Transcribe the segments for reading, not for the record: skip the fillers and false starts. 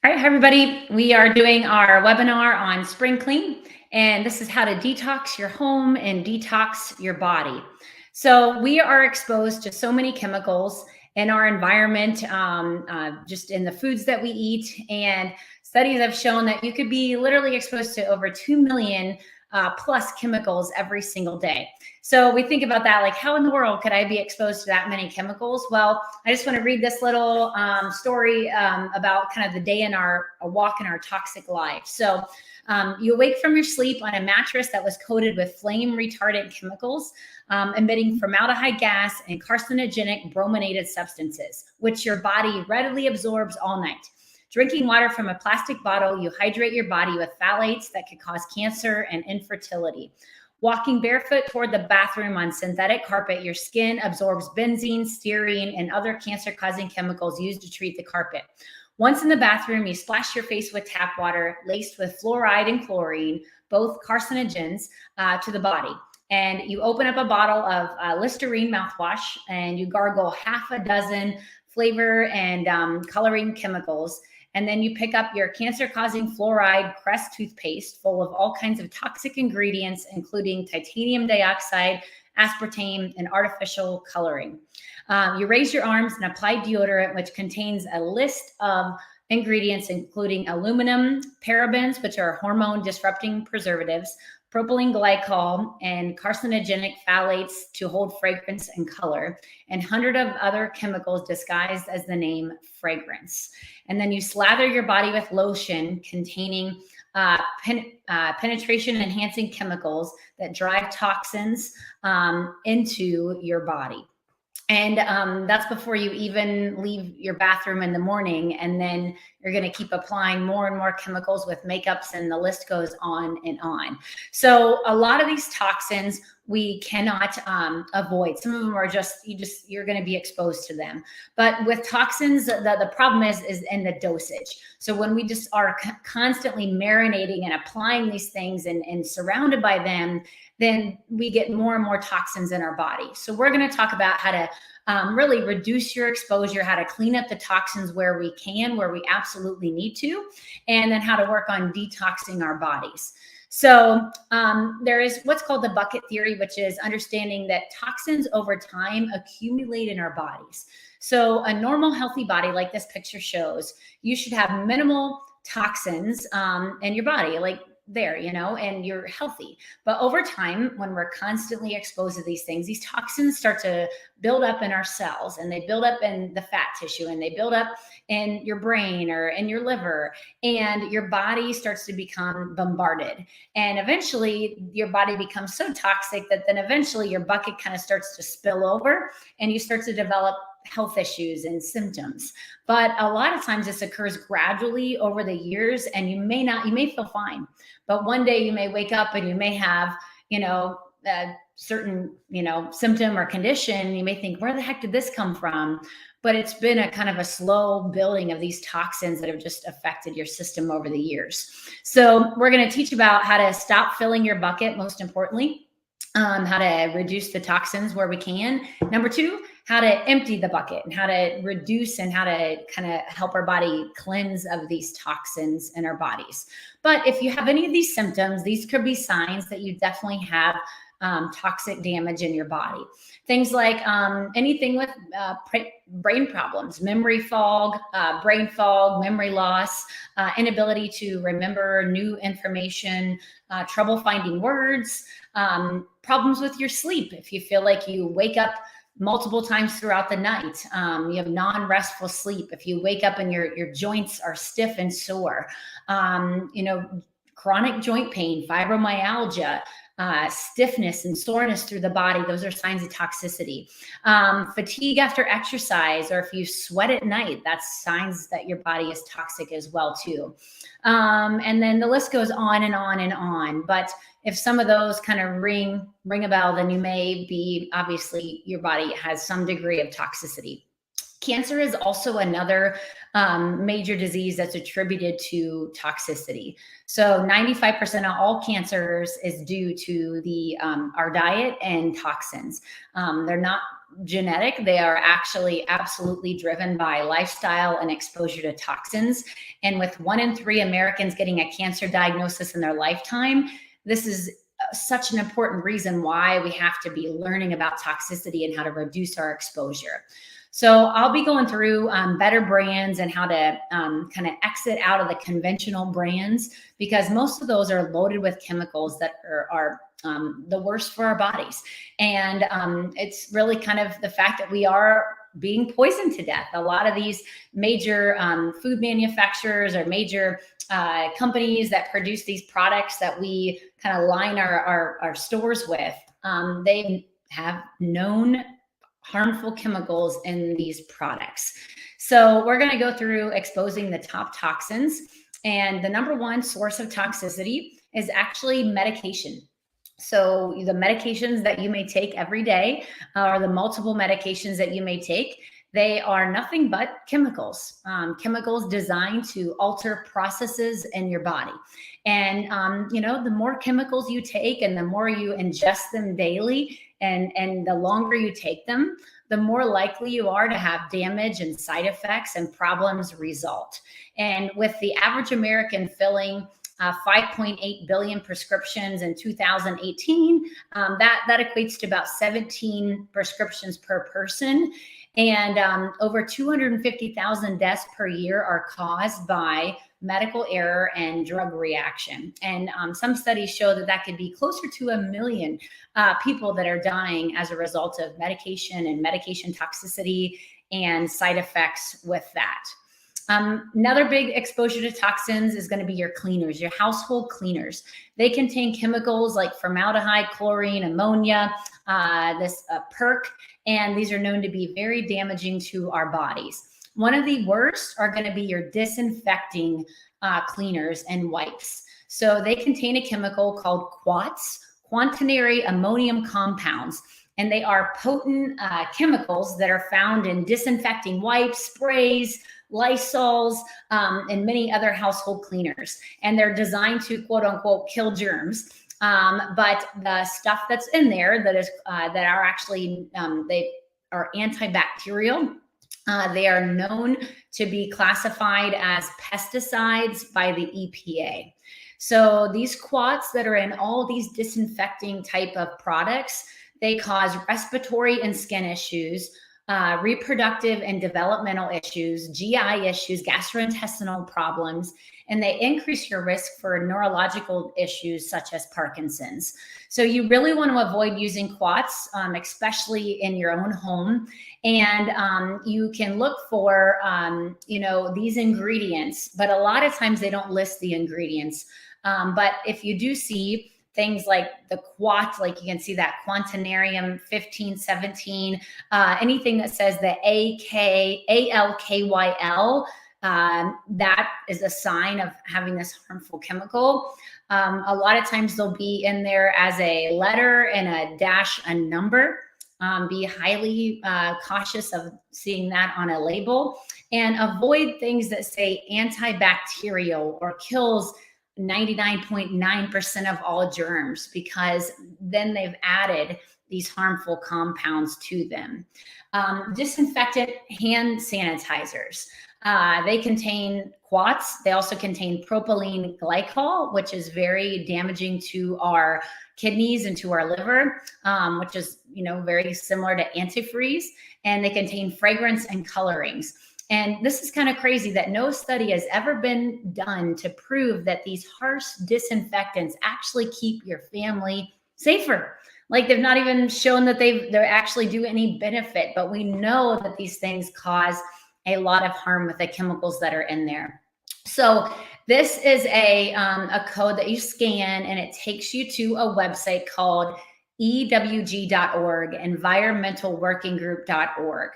All right, hi everybody. We are doing our webinar on spring clean, and this is how to detox your home and detox your body. So we are exposed to so many chemicals in our environment, just in the foods that we eat. And studies have shown that you could be literally exposed to over 2 million plus chemicals every single day. So we think about that, like, how in the world could I be exposed to that many chemicals? Well, I just want to read this little story about kind of the day in a walk in our toxic life. So you awake from your sleep on a mattress that was coated with flame retardant chemicals, emitting formaldehyde gas and carcinogenic brominated substances, which your body readily absorbs all night. Drinking water from a plastic bottle, you hydrate your body with phthalates that could cause cancer and infertility. Walking barefoot toward the bathroom on synthetic carpet, your skin absorbs benzene, styrene, and other cancer-causing chemicals used to treat the carpet. Once in the bathroom, you splash your face with tap water laced with fluoride and chlorine, both carcinogens, to the body. And you open up a bottle of Listerine mouthwash and you gargle half a dozen flavor and coloring chemicals. And then you pick up your cancer-causing fluoride Crest toothpaste full of all kinds of toxic ingredients, including titanium dioxide, aspartame, and artificial coloring. You raise your arms and apply deodorant, which contains a list of ingredients, including aluminum, parabens, which are hormone-disrupting preservatives, propylene glycol, and carcinogenic phthalates to hold fragrance and color, and hundreds of other chemicals disguised as the name fragrance. And then you slather your body with lotion containing penetration-enhancing chemicals that drive toxins into your body. And that's before you even leave your bathroom in the morning. And then you're going to keep applying more and more chemicals with makeups, and the list goes on and on. So a lot of these toxins we cannot avoid. Some of them are you're going to be exposed to them. But with toxins, the problem is in the dosage. So when we just are constantly marinating and applying these things and surrounded by them, then we get more and more toxins in our body. So we're going to talk about how to really reduce your exposure, how to clean up the toxins where we can, where we absolutely need to, and then how to work on detoxing our bodies. So there is what's called the bucket theory, which is understanding that toxins over time accumulate in our bodies. So a normal, healthy body, like this picture shows, you should have minimal toxins in your body, like there, and you're healthy. But over time, when we're constantly exposed to these things, these toxins start to build up in our cells, and they build up in the fat tissue, and they build up in your brain or in your liver, and your body starts to become bombarded. And eventually your body becomes so toxic that then eventually your bucket kind of starts to spill over and you start to develop health issues and symptoms. But a lot of times this occurs gradually over the years, and you may feel fine, but one day you may wake up and you may have, a certain, symptom or condition. You may think, where the heck did this come from? But it's been a kind of a slow building of these toxins that have just affected your system over the years. So we're going to teach about how to stop filling your bucket, most importantly, how to reduce the toxins where we can. Number two, how to empty the bucket and how to reduce and how to kind of help our body cleanse of these toxins in our bodies. But if you have any of these symptoms, these could be signs that you definitely have toxic damage in your body. Things like anything with brain problems, memory fog, brain fog, memory loss, inability to remember new information, trouble finding words, problems with your sleep. If you feel like you wake up multiple times throughout the night, you have non-restful sleep. If you wake up and your joints are stiff and sore, chronic joint pain, fibromyalgia, stiffness and soreness through the body, those are signs of toxicity. Fatigue after exercise, or if you sweat at night, that's signs that your body is toxic as well too. And then the list goes on and on and on. But if some of those kind of ring a bell, then you may be, obviously your body has some degree of toxicity. Cancer is also another major disease that's attributed to toxicity. So 95% of all cancers is due to our diet and toxins. They're not genetic. They are actually absolutely driven by lifestyle and exposure to toxins. And with 1 in 3 Americans getting a cancer diagnosis in their lifetime, this is such an important reason why we have to be learning about toxicity and how to reduce our exposure. So I'll be going through better brands and how to kind of exit out of the conventional brands, because most of those are loaded with chemicals that are the worst for our bodies. And it's really kind of the fact that we are being poisoned to death. A lot of these major food manufacturers or major companies that produce these products that we kind of line our stores with, they have known harmful chemicals in these products. So we're going to go through exposing the top toxins. And the number one source of toxicity is actually medication. So the medications that you may take every day, or the multiple medications that you may take, they are nothing but chemicals, chemicals designed to alter processes in your body. And, the more chemicals you take and the more you ingest them daily, and the longer you take them, the more likely you are to have damage and side effects and problems result. And with the average American filling 5.8 billion prescriptions in 2018, that equates to about 17 prescriptions per person. And over 250,000 deaths per year are caused by medical error and drug reaction. And some studies show that could be closer to 1 million people that are dying as a result of medication and medication toxicity and side effects with that. Another big exposure to toxins is going to be your cleaners, your household cleaners. They contain chemicals like formaldehyde, chlorine, ammonia, perc, and these are known to be very damaging to our bodies. One of the worst are going to be your disinfecting cleaners and wipes. So they contain a chemical called quaternary ammonium compounds, and they are potent chemicals that are found in disinfecting wipes, sprays, Lysols, and many other household cleaners. And they're designed to, quote unquote, kill germs. But the stuff that's in there that are actually, they are antibacterial. They are known to be classified as pesticides by the EPA. So these quats that are in all these disinfecting type of products, they cause respiratory and skin issues, reproductive and developmental issues, GI issues, gastrointestinal problems, and they increase your risk for neurological issues such as Parkinson's. So you really want to avoid using quats, especially in your own home. And you can look for, these ingredients, but a lot of times they don't list the ingredients. But if you do see things like the quat, like you can see that quaternarium 1517, anything that says the ALKYL, that is a sign of having this harmful chemical. A lot of times they'll be in there as a letter and a dash, a number. Be highly cautious of seeing that on a label, and avoid things that say antibacterial or kills 99.9% of all germs, because then they've added these harmful compounds to them. Disinfectant hand sanitizers. They contain quats. They also contain propylene glycol, which is very damaging to our kidneys and to our liver, which is, very similar to antifreeze. And they contain fragrance and colorings. And this is kind of crazy that no study has ever been done to prove that these harsh disinfectants actually keep your family safer. Like, they've not even shown that they actually do any benefit, but we know that these things cause a lot of harm with the chemicals that are in there. So this is a code that you scan, and it takes you to a website called EWG.org, environmentalworkinggroup.org.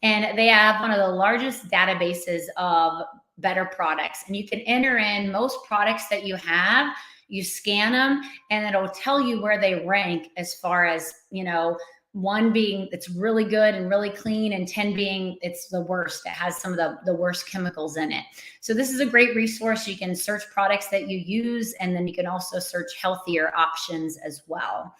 And they have one of the largest databases of better products. And you can enter in most products that you have, you scan them, and it'll tell you where they rank as far as, 1 being it's really good and really clean, and 10 being it's the worst. It has some of the worst chemicals in it. So this is a great resource. You can search products that you use, and then you can also search healthier options as well.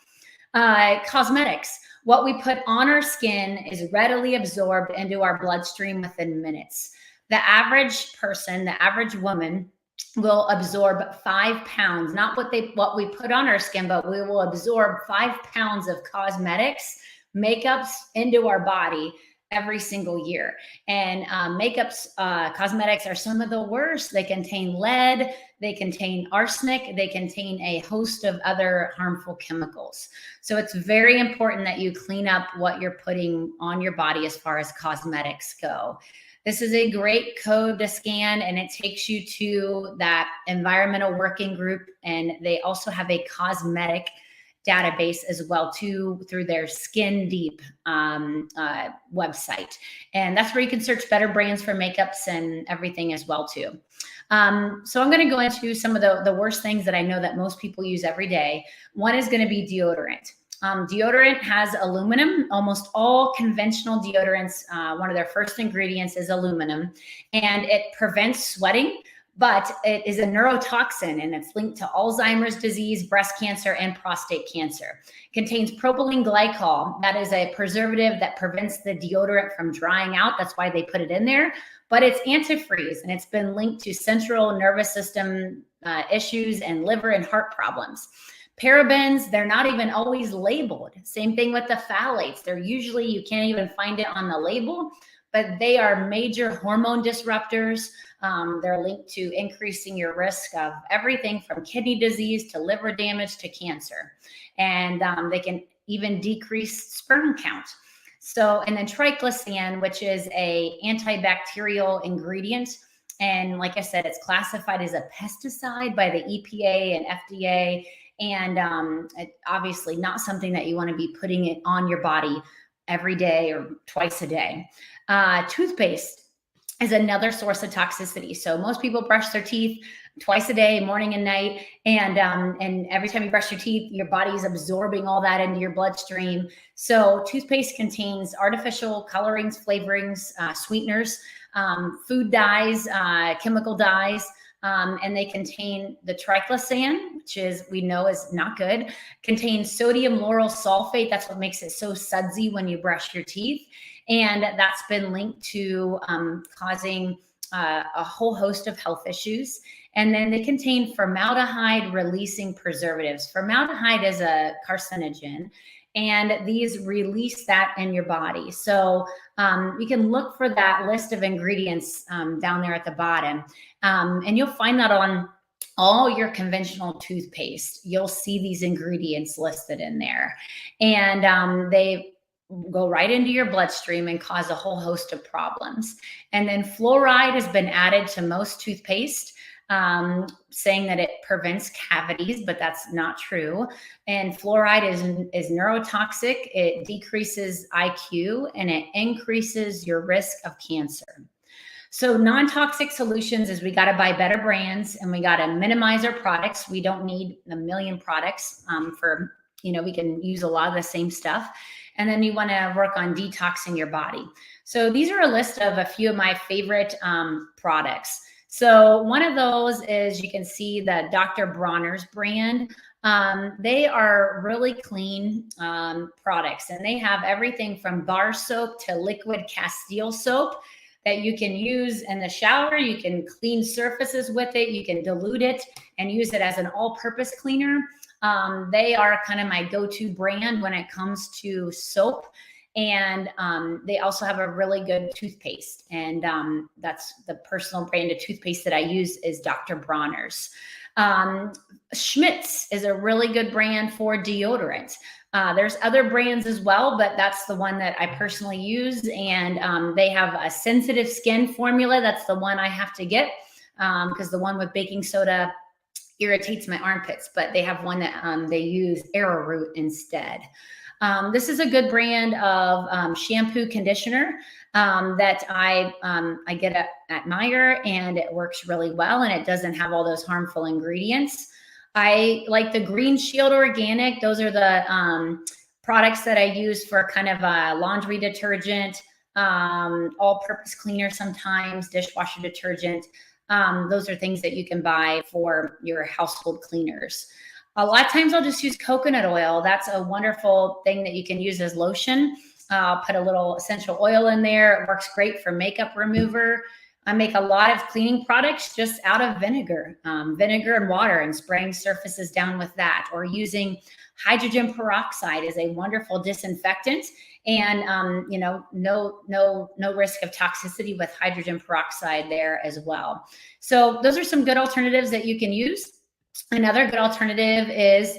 Cosmetics. What we put on our skin is readily absorbed into our bloodstream within minutes. The average person, the average woman, will absorb 5 pounds, not what we put on our skin, but we will absorb 5 pounds of cosmetics, makeups into our body every single year. And cosmetics are some of the worst. They contain lead, they contain arsenic, they contain a host of other harmful chemicals. So it's very important that you clean up what you're putting on your body as far as cosmetics go. This is a great code to scan, and it takes you to that environmental working group. And they also have a cosmetic database as well too, through their Skin Deep website. And that's where you can search better brands for makeups and everything as well too. So I'm going to go into some of the worst things that I know that most people use every day. One is going to be deodorant. Deodorant has aluminum. Almost all conventional deodorants, one of their first ingredients is aluminum, and it prevents sweating, but it is a neurotoxin, and it's linked to Alzheimer's disease, breast cancer, and prostate cancer. It contains propylene glycol. That is a preservative that prevents the deodorant from drying out. That's why they put it in there. But it's antifreeze, and it's been linked to central nervous system issues and liver and heart problems. Parabens, they're not even always labeled. Same thing with the phthalates. They're usually, you can't even find it on the label, but they are major hormone disruptors. They're linked to increasing your risk of everything from kidney disease to liver damage to cancer. And they can even decrease sperm count. So, and then triclosan, which is a antibacterial ingredient. And like I said, it's classified as a pesticide by the EPA and FDA. And obviously not something that you want to be putting it on your body every day or twice a day. Toothpaste is another source of toxicity. So most people brush their teeth twice a day, morning and night. And every time you brush your teeth, your body's absorbing all that into your bloodstream. So toothpaste contains artificial colorings, flavorings, sweeteners, food dyes, chemical dyes, and they contain the triclosan, which is, we know is not good, contains sodium lauryl sulfate. That's what makes it so sudsy when you brush your teeth. And that's been linked to causing a whole host of health issues. And then they contain formaldehyde releasing preservatives. Formaldehyde is a carcinogen, and these release that in your body. So you can look for that list of ingredients down there at the bottom. And you'll find that on all your conventional toothpaste. You'll see these ingredients listed in there. And they go right into your bloodstream and cause a whole host of problems. And then fluoride has been added to most toothpaste, saying that it prevents cavities, but that's not true. And fluoride is neurotoxic. It decreases IQ and it increases your risk of cancer. So non-toxic solutions is we got to buy better brands and we got to minimize our products. We don't need a million products we can use a lot of the same stuff. And then you want to work on detoxing your body. So these are a list of a few of my favorite products. So one of those is, you can see the Dr. Bronner's brand. They are really clean products, and they have everything from bar soap to liquid Castile soap that you can use in the shower. You can clean surfaces with it. You can dilute it and use it as an all-purpose cleaner. They are kind of my go-to brand when it comes to soap. And they also have a really good toothpaste. And that's the personal brand of toothpaste that I use is Dr. Bronner's. Schmidt's is a really good brand for deodorant. There's other brands as well, but that's the one that I personally use. And they have a sensitive skin formula. That's the one I have to get because the one with baking soda irritates my armpits, but they have one that they use arrowroot instead. This is a good brand of shampoo conditioner that I get at Meijer, and it works really well, and it doesn't have all those harmful ingredients. I like the Green Shield Organic. Those are the products that I use for kind of a laundry detergent, all-purpose cleaner sometimes, dishwasher detergent. Those are things that you can buy for your household cleaners. A lot of times I'll just use coconut oil. That's a wonderful thing that you can use as lotion. Put a little essential oil in there. It works great for makeup remover. I make a lot of cleaning products just out of vinegar, vinegar and water, and spraying surfaces down with that, or using hydrogen peroxide is a wonderful disinfectant. And no risk of toxicity with hydrogen peroxide there as well. So those are some good alternatives that you can use. Another good alternative is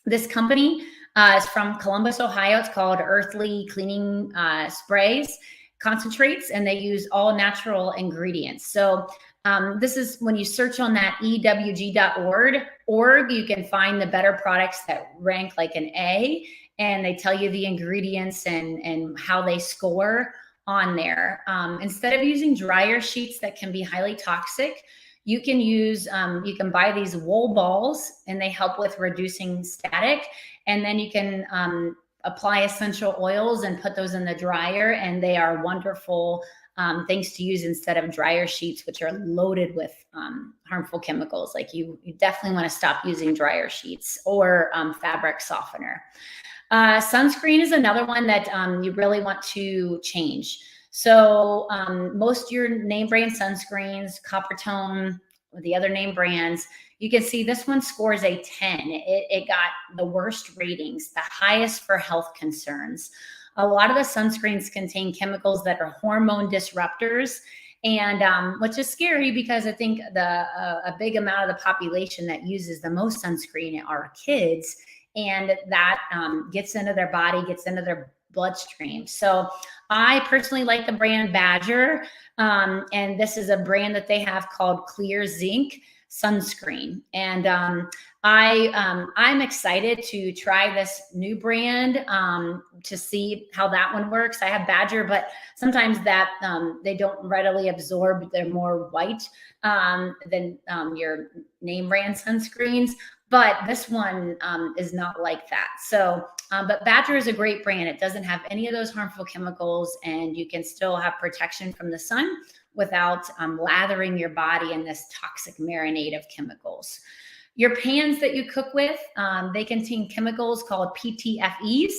this company. It's from Columbus, Ohio. It's called Earthly Cleaning Sprays Concentrates, and they use all natural ingredients. So this is when you search on that ewg.org, you can find the better products that rank like an A, and they tell you the ingredients and how they score on there. Instead of using dryer sheets that can be highly toxic, you can use, you can buy these wool balls, and they help with reducing static. And then you can apply essential oils and put those in the dryer, and they are wonderful things to use instead of dryer sheets, which are loaded with harmful chemicals. Like you definitely want to stop using dryer sheets or fabric softener. Sunscreen is another one that you really want to change. So most of your name brand sunscreens, Coppertone, or the other name brands, you can see this one scores a 10. It got the worst ratings, the highest for health concerns. A lot of the sunscreens contain chemicals that are hormone disruptors, and which is scary because I think a big amount of the population that uses the most sunscreen are kids, and that gets into their body, gets into their bloodstream. So I personally like the brand Badger, and this is a brand that they have called Clear Zinc sunscreen. And I'm excited to try this new brand to see how that one works. I have Badger, but sometimes that they don't readily absorb. They're more white than your name brand sunscreens. But this one is not like that. So, but Badger is a great brand. It doesn't have any of those harmful chemicals, and you can still have protection from the sun without lathering your body in this toxic marinade of chemicals. Your pans that you cook with, they contain chemicals called PTFEs.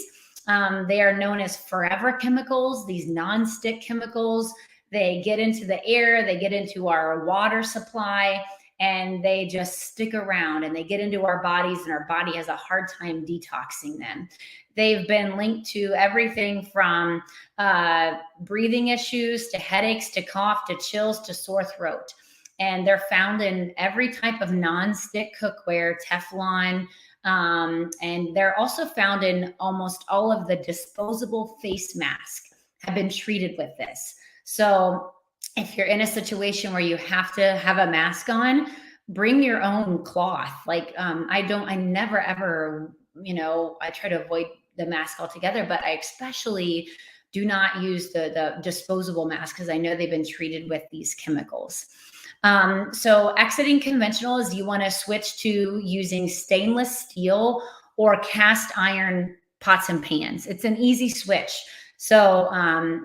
They are known as forever chemicals, these non-stick chemicals. They get into the air, they get into our water supply, and they just stick around, and they get into our bodies, and our body has a hard time detoxing them. They've been linked to everything from breathing issues to headaches to cough to chills to sore throat. And they're found in every type of non-stick cookware, Teflon, and they're also found in almost all of the disposable face masks have been treated with this. So if you're in a situation where you have to have a mask on, bring your own cloth. Like I never ever, I try to avoid the mask altogether, but I especially do not use the disposable mask because I know they've been treated with these chemicals. So exiting conventional is you want to switch to using stainless steel or cast iron pots and pans. It's an easy switch. So,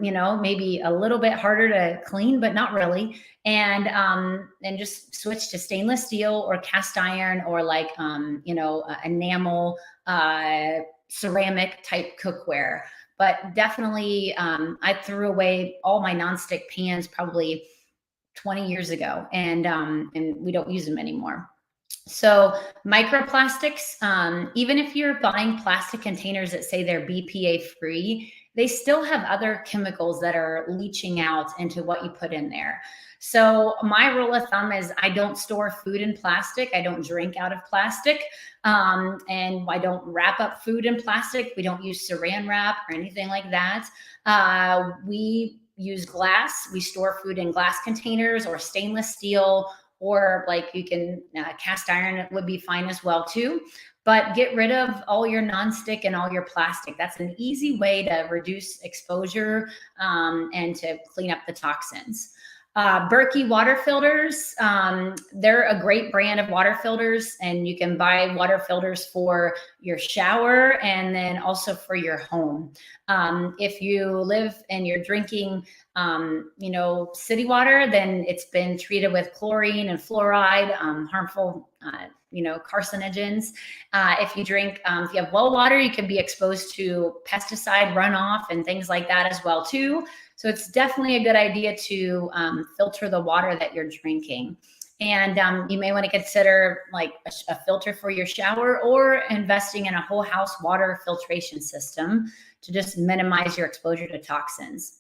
maybe a little bit harder to clean, but not really. And just switch to stainless steel or cast iron or like, enamel, ceramic type cookware. But definitely, I threw away all my nonstick pans probably 20 years ago, and we don't use them anymore. So microplastics, even if you're buying plastic containers that say they're BPA free, they still have other chemicals that are leaching out into what you put in there. So my rule of thumb is I don't store food in plastic. I don't drink out of plastic. And I don't wrap up food in plastic. We don't use saran wrap or anything like that. We use glass. We store food in glass containers or stainless steel, or like you can cast iron would be fine as well too. But get rid of all your nonstick and all your plastic. That's an easy way to reduce exposure and to clean up the toxins. Berkey water filters, they're a great brand of water filters, and you can buy water filters for your shower and then also for your home. If you live and you're drinking, city water, then it's been treated with chlorine and fluoride, harmful carcinogens. If you drink, if you have well water, you can be exposed to pesticide runoff and things like that as well too. So it's definitely a good idea to filter the water that you're drinking. And you may want to consider like a filter for your shower, or investing in a whole house water filtration system to just minimize your exposure to toxins.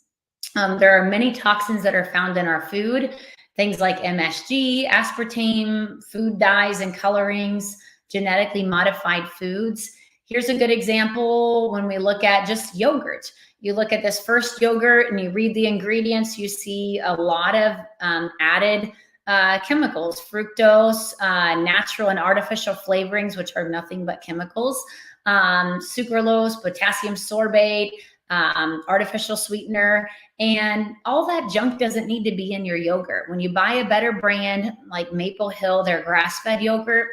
There are many toxins that are found in our food, things like MSG, aspartame, food dyes and colorings, genetically modified foods. Here's a good example when we look at just yogurt. You look at this first yogurt and you read the ingredients, you see a lot of added chemicals, fructose, natural and artificial flavorings, which are nothing but chemicals, sucralose, potassium sorbate, artificial sweetener, and all that junk doesn't need to be in your yogurt. When you buy a better brand like Maple Hill, their grass-fed yogurt,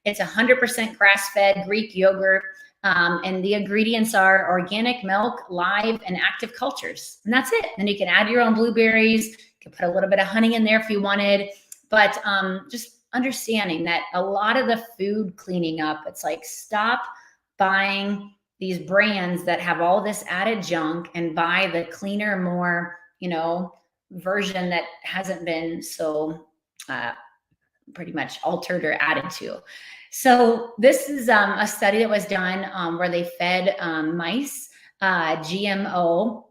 it's 100% grass-fed Greek yogurt. And the ingredients are organic milk, live and active cultures. And that's it. And you can add your own blueberries. You can put a little bit of honey in there if you wanted. But just understanding that a lot of the food cleaning up, it's like, stop buying these brands that have all this added junk and buy the cleaner, more, version that hasn't been so pretty much altered or added to. So this is a study that was done where they fed mice GMO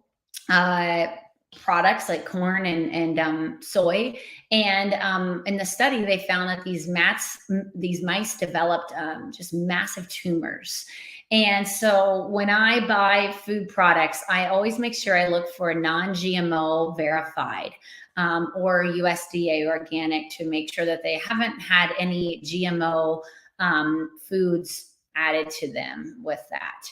products like corn and soy. And in the study, they found that these mice developed just massive tumors. And so when I buy food products, I always make sure I look for non-GMO verified or USDA organic, to make sure that they haven't had any GMO foods added to them with that.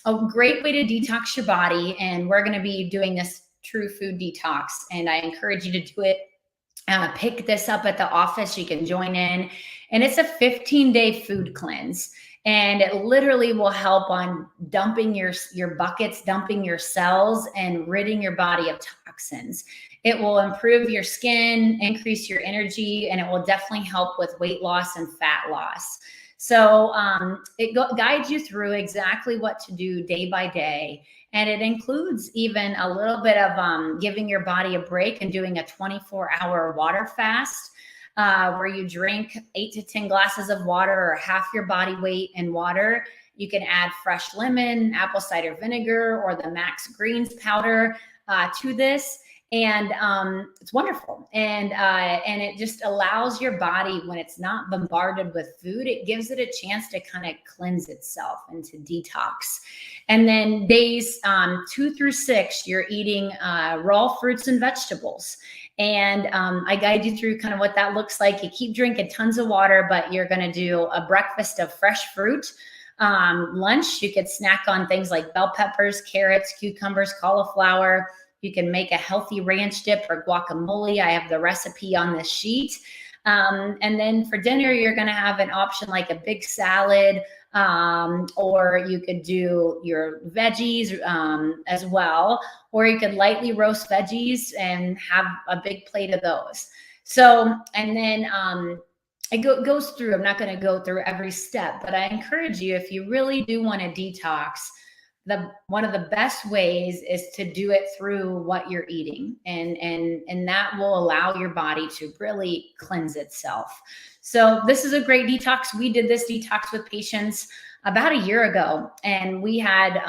A great way to detox your body, and we're going to be doing this true food detox, and I encourage you to do it. Pick this up at the office. You can join in, and it's a 15-day food cleanse. And it literally will help on dumping your buckets, dumping your cells, and ridding your body of toxins. It will improve your skin, increase your energy, and it will definitely help with weight loss and fat loss. So it guides you through exactly what to do day by day. And it includes even a little bit of giving your body a break and doing a 24-hour water fast, where you drink 8 to 10 glasses of water, or half your body weight in water. You can add fresh lemon, apple cider vinegar, or the Max Greens powder to this. And it's wonderful. And it just allows your body, when it's not bombarded with food, it gives it a chance to kind of cleanse itself and to detox. And then days 2 through 6, you're eating raw fruits and vegetables. And I guide you through kind of what that looks like. You keep drinking tons of water, but you're going to do a breakfast of fresh fruit. Lunch, you could snack on things like bell peppers, carrots, cucumbers, cauliflower. You can make a healthy ranch dip or guacamole. I have the recipe on this sheet. And then for dinner, you're going to have an option like a big salad, or you could do your veggies as well, or you could lightly roast veggies and have a big plate of those. So, and then it goes through, I'm not going to go through every step, but I encourage you, if you really do want to detox, one of the best ways is to do it through what you're eating, and that will allow your body to really cleanse itself. So this is a great detox. We did this detox with patients about a year ago, and we had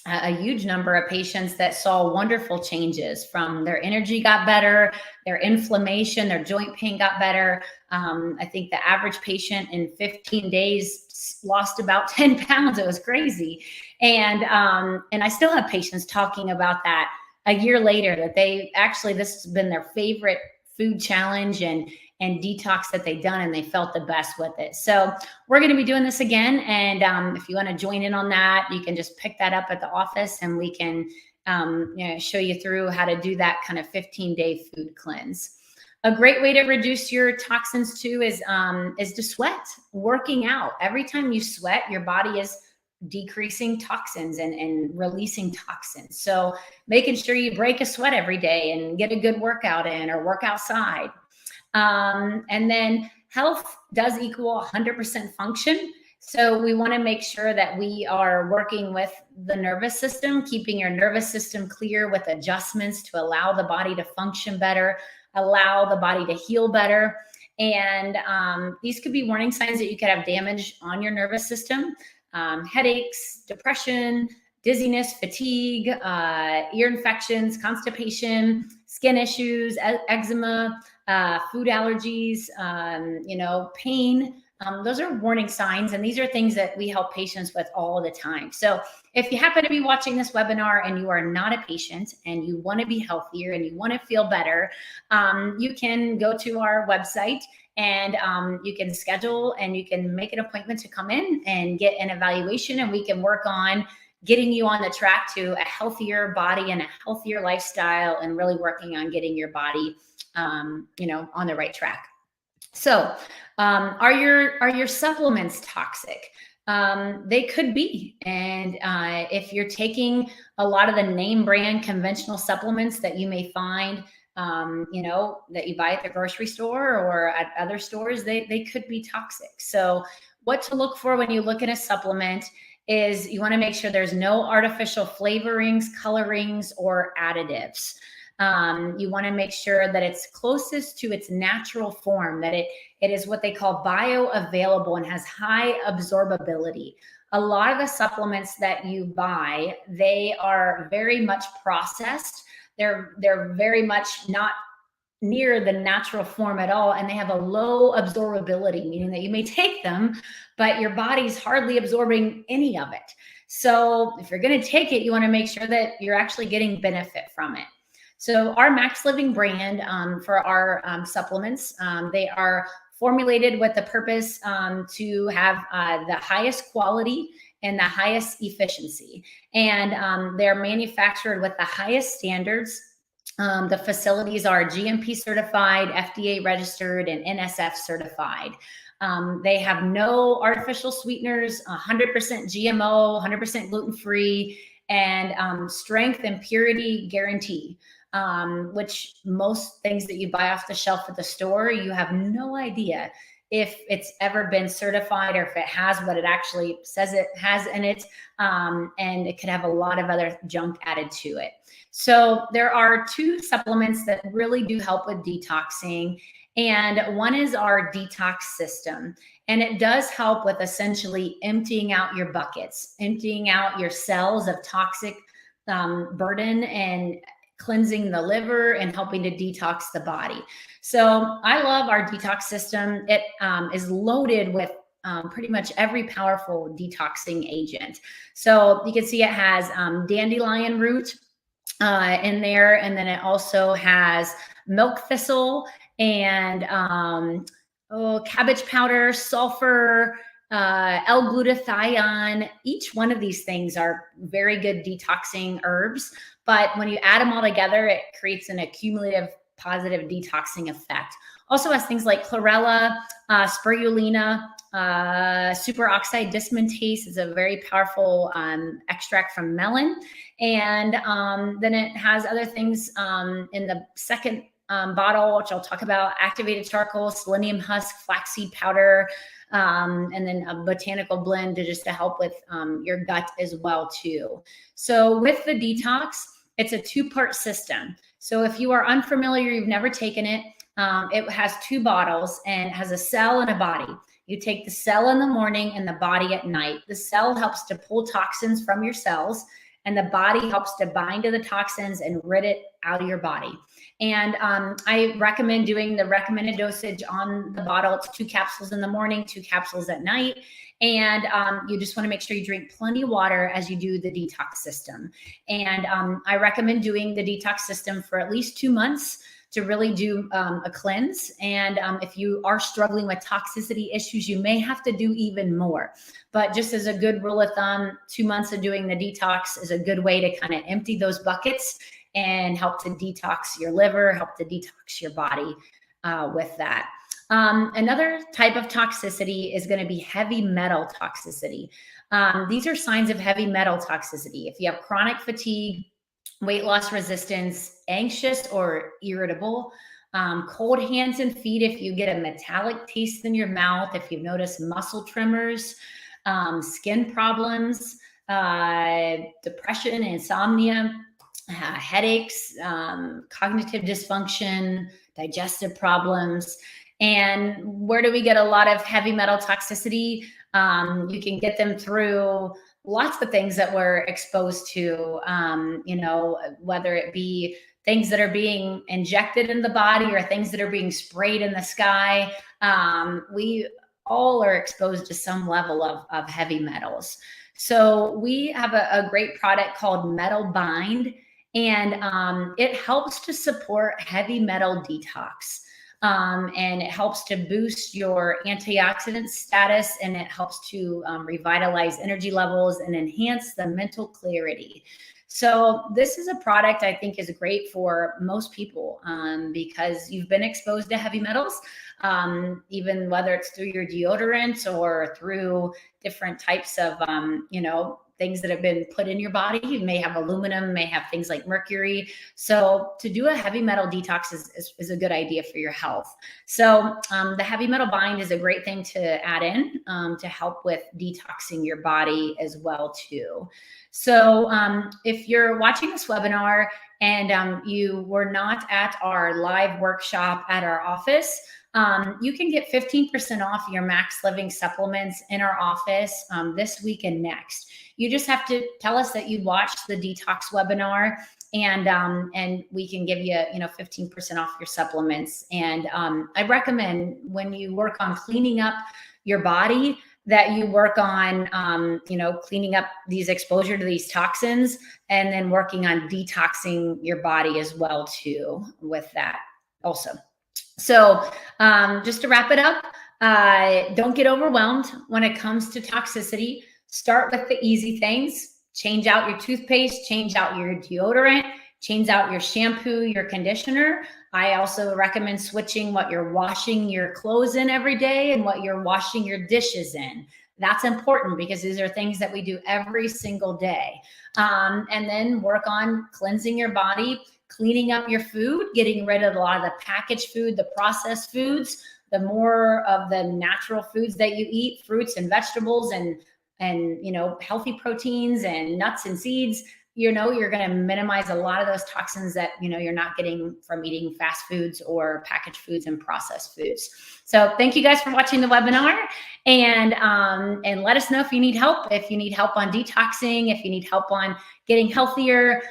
a huge number of patients that saw wonderful changes. From their energy got better, their inflammation, their joint pain got better. I think the average patient in 15 days lost about 10 pounds. It was crazy. And I still have patients talking about that a year later, that this has been their favorite food challenge and detox that they've done, and they felt the best with it. So we're going to be doing this again. And if you want to join in on that, you can just pick that up at the office, and we can show you through how to do that kind of 15-day food cleanse. A great way to reduce your toxins too is to sweat. Working out. Every time you sweat, your body is decreasing toxins and releasing toxins. So making sure you break a sweat every day and get a good workout in, or work outside. And then health does equal 100% function. So we want to make sure that we are working with the nervous system, keeping your nervous system clear with adjustments to allow the body to function better, allow the body to heal better. And these could be warning signs that you could have damage on your nervous system, headaches, depression, dizziness, fatigue, ear infections, constipation, skin issues, eczema, food allergies, pain. Those are warning signs, and these are things that we help patients with all the time. So if you happen to be watching this webinar and you are not a patient and you want to be healthier and you want to feel better, you can go to our website and you can schedule and you can make an appointment to come in and get an evaluation, and we can work on getting you on the track to a healthier body and a healthier lifestyle, and really working on getting your body, on the right track. So, are your supplements toxic? They could be. And if you're taking a lot of the name brand conventional supplements that you may find, that you buy at the grocery store or at other stores, they could be toxic. So what to look for when you look at a supplement is you want to make sure there's no artificial flavorings, colorings, or additives. You want to make sure that it's closest to its natural form, that it is what they call bioavailable and has high absorbability. A lot of the supplements that you buy, they are very much processed. They're very much not near the natural form at all, and they have a low absorbability, meaning that you may take them, but your body's hardly absorbing any of it. So if you're going to take it, you want to make sure that you're actually getting benefit from it. So our Max Living brand, for our supplements, they are formulated with the purpose to have the highest quality and the highest efficiency. And they're manufactured with the highest standards. The facilities are GMP certified, FDA registered, and NSF certified. They have no artificial sweeteners, 100% GMO, 100% gluten-free, and strength and purity guarantee. Which most things that you buy off the shelf at the store, you have no idea if it's ever been certified or if it has what it actually says it has in it. And it could have a lot of other junk added to it. So there are two supplements that really do help with detoxing. And one is our Detox system. And it does help with essentially emptying out your buckets, emptying out your cells of toxic burden, and cleansing the liver and helping to detox the body. So I love our Detox system. It is loaded with pretty much every powerful detoxing agent. So you can see it has dandelion root in there, and then it also has milk thistle and cabbage powder, sulfur, L-glutathione. Each one of these things are very good detoxing herbs, but when you add them all together, it creates an accumulative positive detoxing effect. Also has things like chlorella, spirulina, superoxide dismutase is a very powerful extract from melon. And then it has other things in the second bottle, which I'll talk about: activated charcoal, selenium husk, flaxseed powder, and then a botanical blend to help with your gut as well too. So with the Detox, it's a two-part system. So if you are unfamiliar, you've never taken it, it has two bottles and it has a cell and a body. You take the cell in the morning and the body at night. The cell helps to pull toxins from your cells, and the body helps to bind to the toxins and rid it out of your body. And I recommend doing the recommended dosage on the bottle. It's 2 capsules in the morning, 2 capsules at night. And you just want to make sure you drink plenty of water as you do the Detox system. And I recommend doing the Detox system for at least 2 months to really do a cleanse. And if you are struggling with toxicity issues, you may have to do even more. But just as a good rule of thumb, 2 months of doing the Detox is a good way to kind of empty those buckets and help to detox your liver, help to detox your body with that. Another type of toxicity is going to be heavy metal toxicity. These are signs of heavy metal toxicity. If you have chronic fatigue, weight loss resistance, anxious or irritable, Cold hands and feet if you get a metallic taste in your mouth, if you've noticed muscle tremors, skin problems, depression, insomnia, headaches, cognitive dysfunction, digestive problems. And where do we get a lot of heavy metal toxicity? You can get them through lots of things that we're exposed to, you know, whether it be things that are being injected in the body or things that are being sprayed in the sky. We all are exposed to some level of heavy metals. So we have a great product called Metalbind, and it helps to support heavy metal detox. And it helps to boost your antioxidant status, and it helps to revitalize energy levels and enhance the mental clarity. So this is a product I think is great for most people because you've been exposed to heavy metals, even whether it's through your deodorant or through different types of, you know, things that have been put in your body. You may have aluminum, may have things like mercury. So to do a heavy metal detox is a good idea for your health. So the heavy metal bind is a great thing to add in to help with detoxing your body as well too. So if you're watching this webinar and you were not at our live workshop at our office, you can get 15% off your Max Living supplements in our office this week and next. You just have to tell us that you watched the Detox webinar, and we can give you, 15% off your supplements. And I recommend when you work on cleaning up your body that you work on, cleaning up these exposure to these toxins, and then working on detoxing your body as well too with that also. So just to wrap it up, don't get overwhelmed when it comes to toxicity. Start with the easy things. Change out your toothpaste, change out your deodorant, change out your shampoo, your conditioner. I also recommend switching what you're washing your clothes in every day and what you're washing your dishes in. That's important because these are things that we do every single day. And then work on cleansing your body, cleaning up your food, getting rid of a lot of the packaged food, the processed foods, the more of the natural foods that you eat, fruits and vegetables and healthy proteins and nuts and seeds. You're going to minimize a lot of those toxins that, you're not getting from eating fast foods or packaged foods and processed foods. So thank you guys for watching the webinar, and let us know if you need help on detoxing, if you need help on getting healthier.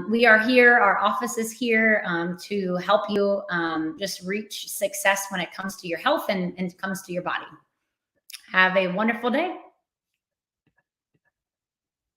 We are here. Our office is here to help you just reach success when it comes to your health and comes to your body. Have a wonderful day.